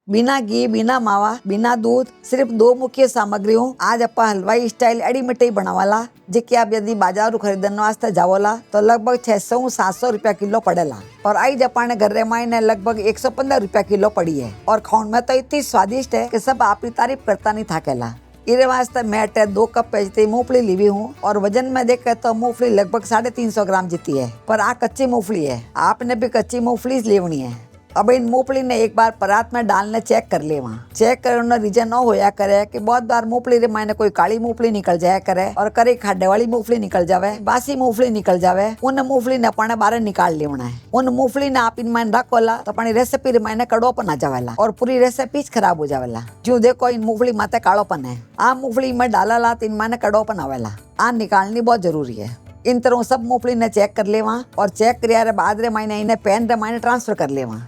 बिना घी, बिना मावा, बिना दूध, सिर्फ 2 मुख्य सामग्रियों आज अपा हलवाई स्टाइल अड़ी मिठाई बनावाला, जेकी आप यदि बाजारू खरीदने वास्ते जावोला तो लगभग 600-700 रुपया किलो पड़ेला। और आई अपने घर में लगभग 115 रुपया किलो पड़ी है और खाने में तो इतनी स्वादिष्ट है कि सब आपकी तारीफ करता नहीं थाकेला। इरे वास्ते मैं 2 कप पेजती मूंगफली लीवी हूँ और वजन में देखे तो मूंगफली लगभग 350 ग्राम जीती है। पर आ कच्ची मूंगफली है, आपने भी कच्ची मूंगफली लेवनी है। अब इन मूंगफली ने एक बार परात में डालने चेक कर ले। वहाँ चेक करने रीजन न होया करे कि बहुत बार मूंगफली रे मैंने कोई काली मूंगफली निकल जाया करे और करे खाडे वाली मूंगफली निकल जावे, बासी मूंगफली निकल जावे। उन मूंगफली ने अपने बारे निकाल लेवना है। उन मूंगफली ने आप इन मैंने रखोला तो अपनी रेसिपी रे मैंने कड़ोपन आ जावेला और पूरी रेसिपी खराब हो जावेला। जो देखो इन मूंगफली माते कालोपन है, आ मूंगफली में डाला इन मैंने कड़ोपन आवेला। आ निकालनी बहुत जरूरी है। इन तरह सब मूंगफली ने चेक कर ले वहाँ और चेक कर बाद रे मैंने इन्हें पैन रे मैंने ट्रांसफर कर ले वहाँ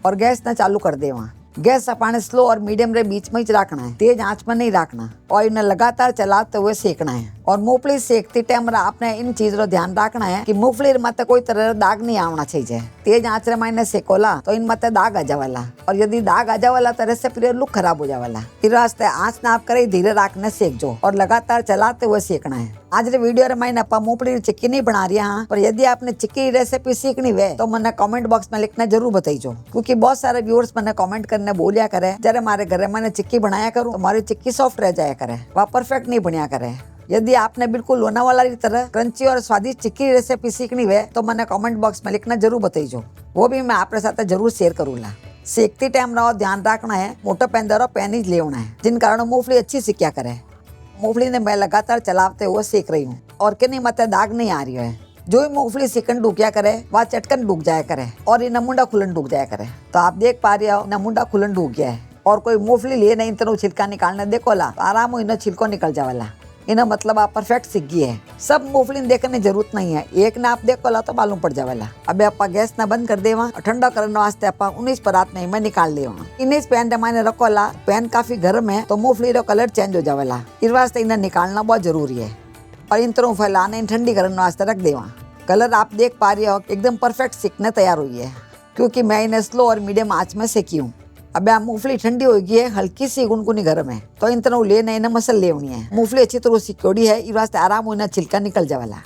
और गैस ना चालू कर दे। वहाँ गैस अपने स्लो और मीडियम रे बीच में ही रखना है, तेज आंच में नहीं रखना और इन्हें लगातार चलाते हुए सेकना है। और मूंगफली सेकती टाइम आपने इन चीजों का ध्यान रखना है कि मूंगफली मत कोई तरह दाग नहीं आना चाहिए। तेज आंच रे मैंने सेकोला तो इन मत दाग आ जावाला और यदि दाग आ जावाला तो रेसिपी लुक खराब हो जावाला। इस वास्ते आंच ना आप करे धीरे रखने सेक जो और लगातार चलाते हुए सेकना है। आज रे वीडियो रे मैंने अपा मूंगफली चिक्की नहीं बना रही हाँ, पर यदि आपने चिक्की रेसिपी सीखनी है तो मैंने कमेंट बॉक्स में लिखना जरूर बताइए, क्योंकि बहुत सारे व्यूअर्स मैंने कमेंट करने बोलिया करे जरा हमारे घर में मैंने चिक्की बनाया करूँ तो हमारी चिक्की सॉफ्ट रह जाया करे, वह परफेक्ट नहीं बनिया करे। यदि आपने बिल्कुल लोनावाला की तरह क्रंची और स्वादिष्ट चिक्की रेसिपी सीखनी है तो मैंने कमेंट बॉक्स में लिखना जरूर बताइए, वो भी मैं आपके साथ जरूर शेयर करूँगा। सेकती टाइम रहो ध्यान रखना है मोटा पैन दरो पैन ही लेना है, जिन कारण मूंगफली अच्छी सिक्या करे। मूंगफली ने मैं लगातार चलाते हुए सेक रही हूँ और किन्हीं मत दाग नहीं आ रही है। जो ही मूंगफली सिकन डूकिया करे वह चटकन डूक जाया करे और ये नमुंडा खुलन डूक जाया करे। तो आप देख पा रहे हो नमुंडा खुलन डूक गया है और कोई मूंगफली लिए नहीं तो छिलका निकालने देखोला तो आराम हो इन्हें छिलको निकल जावेला। इन्हें मतलब आप परफेक्ट सीख गई है। सब मूंगफली देखने जरूरत नहीं है, एक ना आप देखोला तो मालूम पड़ जावेला। अब आप गैस ना बंद कर देवा और ठंडा करने वास्ते आप 19 परात में मैं निकाल लेवा। 19 पैन रे मैंने रखोला, पैन काफी गर्म है तो मूंगफली रो कलर चेंज हो जावेला। इस वास्ते इन्हें निकालना बहुत जरूरी है और इन तरह फैलाने ठंडी करने वास्ते रख देवा। कलर आप देख पा रही हो एकदम परफेक्ट सीखने तैयार हुई है, क्योंकि मैं इन्हें स्लो और मीडियम आंच में सेकी हूँ। अब मूंगफली ठंडी हो गई है, हल्की सी गुनगुनी गर्म है तो इन तरह लेना इन्हें मसल लेवनी है। मूंगफली अच्छी तरह सिकोड़ी है, इस वास्ते आराम होना छिलका निकल जावेला।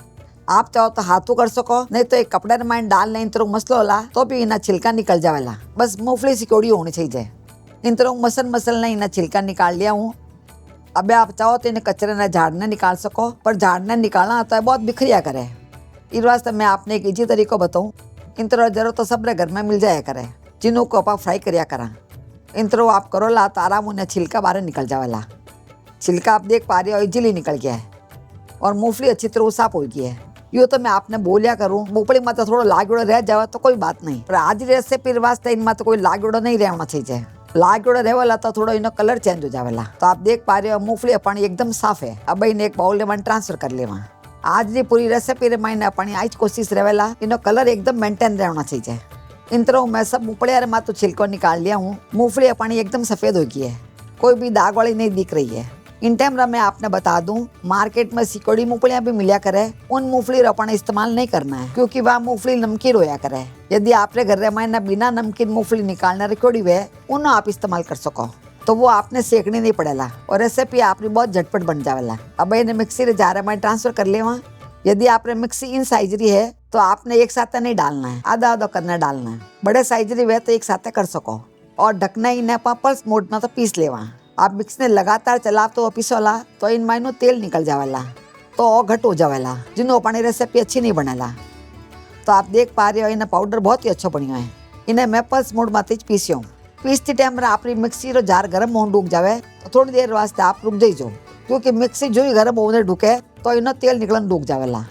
आप चाहो तो हाथों कर सको, नहीं तो एक कपड़े में डाल इन तरह मसलो होला तो भी इन्हें छिलका निकल जावेला। बस मूंगफली सिकोड़ी होनी चाहिए। इन तरह मसल ने इन्हें छिलका निकाल लिया हूँ। अब आप चाहो तो इन्हें कचरे ने झाड़ने निकाल सको, पर झाड़ने निकालना आता है बहुत बिखरिया करे। इस वास्ते मैं आपने एक इजी तरीको बताऊँ। इन तरह जरूर तो सब घर में मिल जाया करे, जिन्हों को आप फ्राई करिया करा। इन तरह आप करोला तो आराम उन्हें छिलका बाहर निकल जावेला। छिलका आप देख पा रहे हो इजीली निकल गया है और मूंगफली अच्छी तरह साफ हो गई है। यूँ तो मैं आपने बोलिया करूँ मूंगफली मत थोड़ा लागुड़ा रह जाए तो कोई बात नहीं, पर आज रेसिपी वास्ते इन मत कोई लागुड़ा नहीं रहना चाहिए। लागुड़ा रहेला तो थोड़ा इन्हें कलर चेंज हो जावेला। तो आप देख पा रहे हो मूंगफली अपनी एकदम साफ है। अब इन्हें एक बाउल में ट्रांसफर कर लेवा। आज की पूरी रेसिपी रे मैंने अपनी आज कोशिश रहेला इन्हें कलर एकदम मेंटेन रहना चाहिए। इन तरह मैं सब मूंगफली रे मातो छिलको निकाल लिया हूँ। मूंगफली अपनी एकदम सफेद हो गई है, कोई भी दाग वाली नहीं दिख रही है। इन टाइम मैं आपने बता दूं, मार्केट में सिकोड़ी मूंगफलियां भी मिला करे, उन मूंगफली अपने इस्तेमाल नहीं करना है, क्योंकि वह मूंगफली नमकीन होया करे। यदि आपने घर में बिना नमकीन मूंगफली निकालने रखोड़ी हुए उन आप इस्तेमाल कर सको तो वो आपने सेकनी नहीं पड़ेला और रेसिपी आपकी बहुत झटपट बन जावेला। अब इन्हें मिक्सी रे जार में ट्रांसफर कर लेवा। यदि आपने मिक्सी इन साइज री है तो आपने एक साथ नहीं डालना है, आधा आधा करना डालना है। बड़े साइज री है तो एक साथ कर सको और ढकना इन्हें पल्स मोड में तो पीस लेवा। आप मिक्स ने लगातार चला तो पीसोला तो इन मायनो तेल निकल जावेला तो और घट हो जावेला, जिन्हों अपनी रेसिपी अच्छी नहीं बनेला। तो आप देख पा रहे हो इन्हें पाउडर बहुत ही अच्छा बनिया है। इन्हें मैं पल्स मोड में पीसियो। पीसती टाइम आपकी मिक्सी रो जार गर्म होने डूक जावे तो थोड़ी देर वास्ते आप रुक जाइए, क्योंकि मिक्सी जो ही गर्म होने डूके तो इन्हें तेल निकलन डूक जावेला।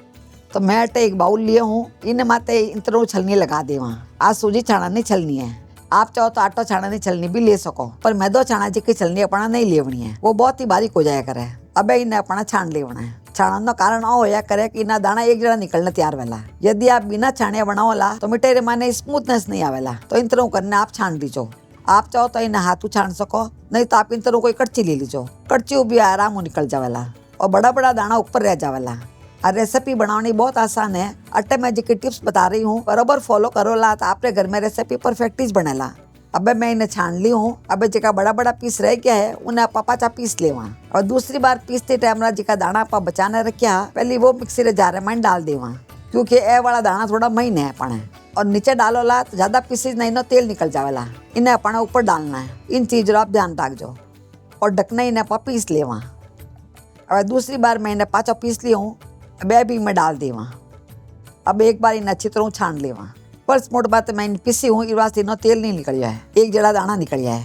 तो मैं एक बाउल लिए हूँ, इन्हें माते इन तरह छलनी लगा देवा। आज सूजी छाना नहीं छलनी है, आप चाहो तो आटो छाना नहीं छलनी भी ले सको, पर मैदो छाना जी की छलनी अपना नहीं लेवनी है, वो बहुत ही बारीक हो जाया करे। अब इन्हें अपना छान लेवना है। छाणन कारण होया करे कि इना दाना एक जरा निकलने तैयार वेला। यदि आप बिना छाणे बनावला तो मिठाई रे माने स्मूथनेस नहीं आवेला। तो इन तरह करने आप छान दीजो। आप चाहो तो इन्हें हाथों छान सको, नहीं तो आप इन तरह कोई कड़ची ले लीजो। कड़ची भी आराम हो निकल जावेला और बड़ा बड़ा दाना ऊपर रह जावेला। और रेसिपी बनानी बहुत आसान है। अट्टे मैं जी टिप्स बता रही हूँ, बराबर फॉलो करोला तो आपके घर में रेसिपी परफेक्ट ही बनेला। अब मैं इन्हें छान ली हूँ। अब जगह बड़ा बड़ा पीस रह गया है उन्हें आप पाचा पीस लेवा और दूसरी बार पीसते टाइम जगह दाना आप बचाने रखा पहले वो मिक्सी रे जार में डाल देवा, क्योंकि ए वाला दाना थोड़ा महीने है अपन और नीचे डालो ला तो ज्यादा पीसेज नहीं नो तेल निकल जावेला। इन्हें अपन ऊपर डालना है। इन चीजों आप ध्यान रखो और ढकना इन्हें आप पीस लेवा। और दूसरी बार मैं इन्हें पाचा पीस ली हूँ, अब भी मैं डाल देवा। अब एक बार इन्हें अच्छी तरह छान लेवा। पर मोट बात मैं पीसी हूँ इस वास्ते इनो तेल नहीं निकल है, एक जड़ा दाना निकल है।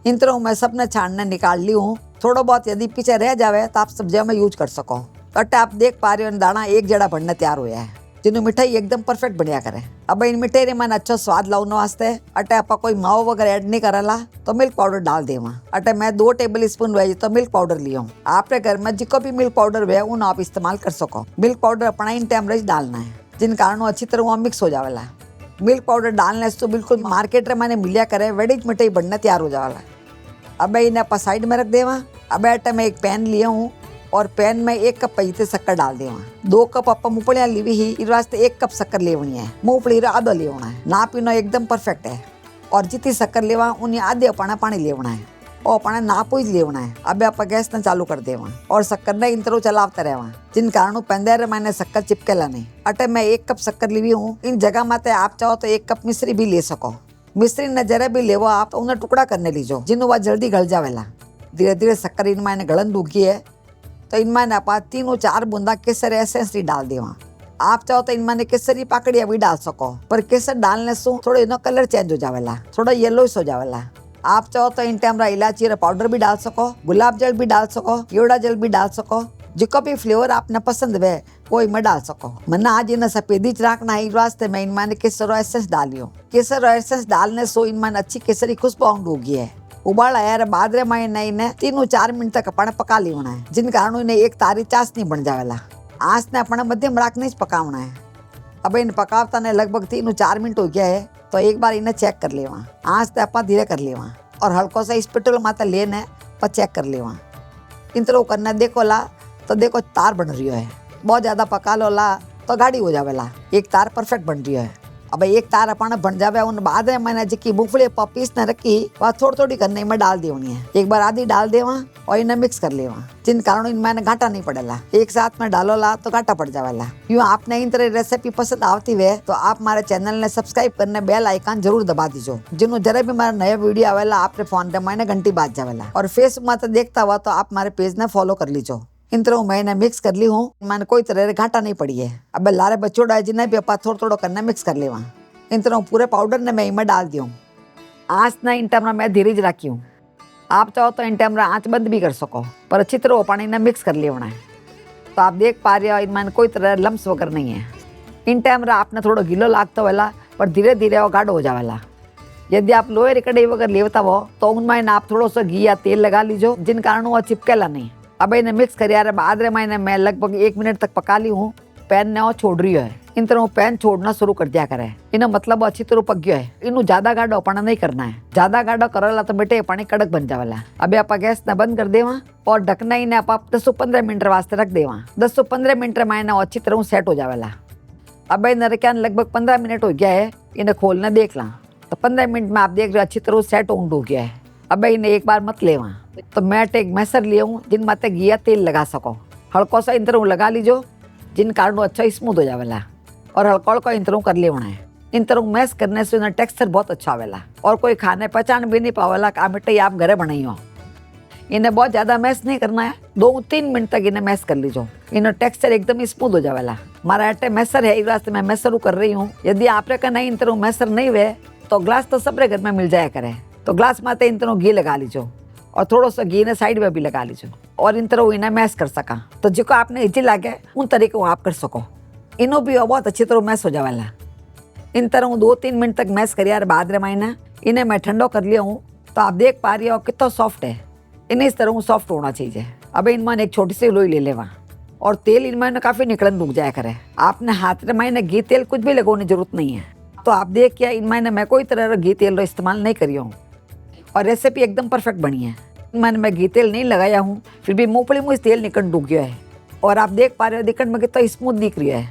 इन तरह मैं सबने छानने निकाल ली हूँ। थोड़ा बहुत यदि पीछे रह जावे तो आप सब्जियों में यूज कर सको। अट्टे आप देख पा रहे हो दाना एक जड़ा बनने तैयार हुआ है, जिन्हों मिठाई एकदम परफेक्ट बढ़िया करे। अब इन मिठाई रे मैंने अच्छा स्वाद लाने वास्ते अटे आप कोई माव वगैरह ऐड नहीं करेला तो मिल्क पाउडर डाल देवा। अटे मैं 2 टेबल स्पून वे तो मिल्क पाउडर लियो। आपके घर में जिको भी मिल्क पाउडर वे उन आप इस्तेमाल कर सको। मिल्क पाउडर अपना इन टाइम डालना है, जिन कारण अच्छी तरह वो मिक्स हो जावेला। मिल्क पाउडर डालने से तो बिल्कुल मार्केट रे मैंने मिलिया करे वेडी मिठाई बनने तैयार हो जावेला। अब इन्हें आप साइड में रख देवा। अब अटे मैं एक पैन लिया हूँ और पैन में 1 कप पीते शक्कर डाल देवा। 2 कप आप मूंगफलियां ली ही इस वास्ते 1 कप शक्कर लेवनी है। मूंगफली रा आधा लेवना है। नाप इनो एकदम परफेक्ट है और जितनी शक्कर लेवा उन्हें आधे अपना पानी लेवना है और अपना नाप ही लेवना है। अब आप गैस ने चालू कर देवा और शक्कर ने इन तरह चलावता रहवा, जिन कारण पेंदे मैंने शक्कर चिपकेला नहीं। अटे मैं 1 कप शक्कर ली हूँ। इन जगह माते आप चाहो तो 1 कप मिश्री भी ले सको। मिश्री ने जरा भी लेवो आप तो उन्हें टुकड़ा करने लीजो, जिन्हों वह जल्दी गल जावेला। धीरे धीरे शक्कर इन मैंने गलन दूगी है तो इनमें आप 3-4 बूंदा केसर एसेंस डाल देवा। आप चाहो तो इनमें केसरी पाकड़िया भी डाल सको, पर केसर डालने से थोड़ा इनो कलर चेंज हो जावेला, थोड़ा येलोइश हो जावेला। आप चाहो तो इन टाइम इलायची रा पाउडर भी डाल सको, गुलाब जल भी डाल सको, केवड़ा जल भी डाल सको। जिको भी फ्लेवर आपने पसंद वे वो इनमें डाल सको। मना आज इन्हें सफेदी च रखना है इस वास्ते मैं इनमें केसर एसेंस डालियो। केसर एसेंस डालने से इनमें अच्छी केसरी खुशबू आउंड होगी है। उबाल आया रे बाद रे मैं इन्हें 3-4 मिनट तक अपन पका लेना है, जिन कारण इन्हें एक तारी चाशनी बन जावेला। आँच ने अपना मध्यम रखने से पकावना है। अब इन पकावता ने लगभग 3-4 मिनट हो गया है तो एक बार इन्हें चेक कर लेवा। आँच ने अपना धीरे कर लेवा और हल्को सा स्पिटल माता लेने पर चेक कर लेवा। इन तरह करना देखो ला तो देखो तार बन रही है। बहुत ज्यादा पका लो ला तो गाढ़ी हो जावेला। एक तार परफेक्ट बन रही है। अब एक तार अपन बन जावे उन बाद में मैंने जी मूंगफली पीस ने रखी वह थोड़ी थोड़ी करने में डाल देनी है। एक बार आधी डाल देवा और इन्हें मिक्स कर लेवा, जिन कारण इनमें घाटा नहीं पड़ेला। एक साथ में डालो ला तो घाटा पड़ जावेला। यूँ आपने इन तरह रेसिपी पसंद आवती है तो आप हमारे चैनल ने सब्सक्राइब करने बेल आइकन जरूर दबा दीजो, जिन्हों जरा भी हमारा नया वीडियो आवेला आपके फोन पे मैंने घंटी बाज जावेला। और फेसबुक में तो देखता हुआ तो आप हमारे पेज ने फॉलो कर लीजो। इन तरह मैंने मिक्स कर ली हूँ, मैंने कोई तरह घाटा नहीं पड़ी है। अब लारे बच्चों जिन्हें भी अपा थोड़ा थोड़ा करना मिक्स कर लेवा। इन तरह पूरे पाउडर ने मैं इनमें डाल दियो। आँच ना इन टाइम मैं धीरे रखी हूँ। आप चाहो तो इन टाइम आँच बंद भी कर सको, पर अच्छी तरह पानी ने मिक्स कर लेना है। तो आप देख पा रहे हो इनमें कोई तरह लम्स वगैरह नहीं है। इन टाइम आपने थोड़ा गीलो लागता वाला पर धीरे धीरे वो गाढ़ो हो जावेला। यदि आप लोहे कढ़ाई वगैरह लेवता हो तो उनमें आप थोड़ा सा घी या तेल लगा लीजो, जिन कारण वो चिपकेला नहीं। अब इन्हें मिक्स करिया बाद में मैं लगभग 1 मिनट तक पका ली हूँ। पैन ने वो छोड़ रही है। इन तरह पैन छोड़ना शुरू कर दिया करे। इन्हें मतलब अच्छी तरह पक गया है। इन्हें ज्यादा गाढ़ा पाना नहीं करना है। ज्यादा गाढ़ा करेला तो बेटे पानी कड़क बन जावेला। अभी आप गैस ने बंद कर देवा और ढकना इन्हें आप 10-15 मिनट वास्ते रख देवा। 10-15 मिनट में इन्हें अच्छी तरह सेट हो जावेला। अब इन्हें रखा लगभग 15 मिनट हो गया है। इन्हें खोलना देख ला तो 15 मिनट में आप देख रहे हो अच्छी तरह सेट हो गया है। अब इन्हें एक बार मत लेवा तो मैं एक मैसर लिया हूँ, जिन माते घी या तेल लगा सको। हल्को सा इन तरह लगा लीजो, जिन कारण अच्छा स्मूथ हो जावेला। और हल्का इन तरह कर लेना है। इन तरह मैश करने से इन्हें टेक्सचर बहुत अच्छा आवेला और कोई खाने पहचान भी नहीं पावेला कि आ मिठाई आप घरे बनाई हो। इन्हें बहुत ज्यादा मैश नहीं करना है, 2-3 मिनट तक इन्हें मैश कर लीजो। इन्हें टेक्सचर एकदम स्मूथ हो जावेला। हमारा अटे मैसर है इस वास्ते मैं मैसर कर रही हूँ। यदि आपरे का नहीं इन तरह मैसर नहीं हुए तो ग्लास तो सबरे घर में मिल जाया करे। तो ग्लास माते इन तरह घी लगा लीजो और थोड़ा सा घी ने साइड में भी लगा लीजो और इन तरह इन्हें मैश कर सका। तो जो आपने इजी लगे उन तरीके आप कर सको। इनो भी बहुत अच्छी तरह मैश हो जावेला। इन तरह 2-3 मिनट तक मैश करिया बाद में इन्हें मैं ठंडो कर लिया हूँ। तो आप देख पा रही हो कितना सॉफ्ट है। इन्हें इस तरह सॉफ्ट होना चाहिए। अब इनमें एक छोटी सी लोई ले लेवा और तेल इनमें काफ़ी निकलन रुक जाया करे। आपने हाथ में घी तेल कुछ भी लगाने की जरूरत नहीं है। तो आप देख क्या इनमें मैं कोई तरह घी तेल का इस्तेमाल नहीं करी हूँ और रेसिपी एकदम परफेक्ट बनी है। मैं घी तेल नहीं लगाया हूँ, फिर भी मूंगफली में तेल निकल डूब गया है। और आप देख पा रहे हो दिखने में कितना स्मूथ दिख रही है।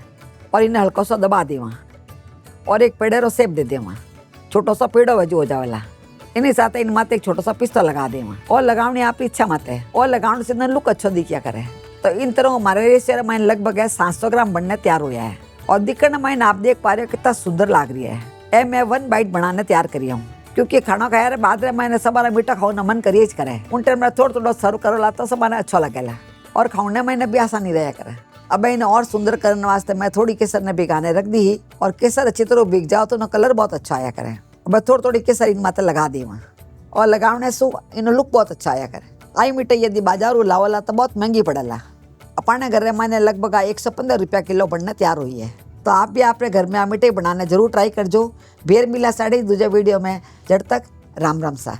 और इन्हें हल्का सा दबा देवा और एक पेड़े रो सेप दे देवा। छोटो सा पेड़ो वजो हो जावेला। इन्हीं साथ इन माते एक छोटो सा पिस्ता लगा दे और लगावनी आपकी इच्छा मत है और लगाने से लुक अच्छो दिखा करे। तो इन तरह हमारे रेसियर में लगभग 700 ग्राम बनने तैयार हो है और दिखने में आप देख पा रहे हो कितना सुंदर लाग रही है। ए मैं 1 बाइट बनाने तैयार करी हूँ क्योंकि खाना खाया रे बाद मैंने सबारा मीठा खाओ मन करिए करे। उन टाइम में थोड़ा सर्व करो ला तो सब अच्छा लगेला और खाने में भी आसानी रहा करे। अब इन्हें और सुंदर करने वास्ते मैं थोड़ी केसर ने भिगाने रख दी और केसर अच्छी तरह भीग जाओ तो ना कलर बहुत अच्छा आया करे। अब थोड़ी केसर इन माते लगा दी वहाँ और लगाने से इन लुक बहुत अच्छा आया करे। आई मिठाई यदि बाजारू लावला तो बहुत महंगी पड़ेला। अपने घर में मैंने लगभग 115 रुपया किलो बनने तैयार हुई है। तो आप भी अपने घर में आ मिठाई बनाने जरूर ट्राई करजो। बेर मिला साड़ी दूसरे वीडियो में। जब तक राम राम सा।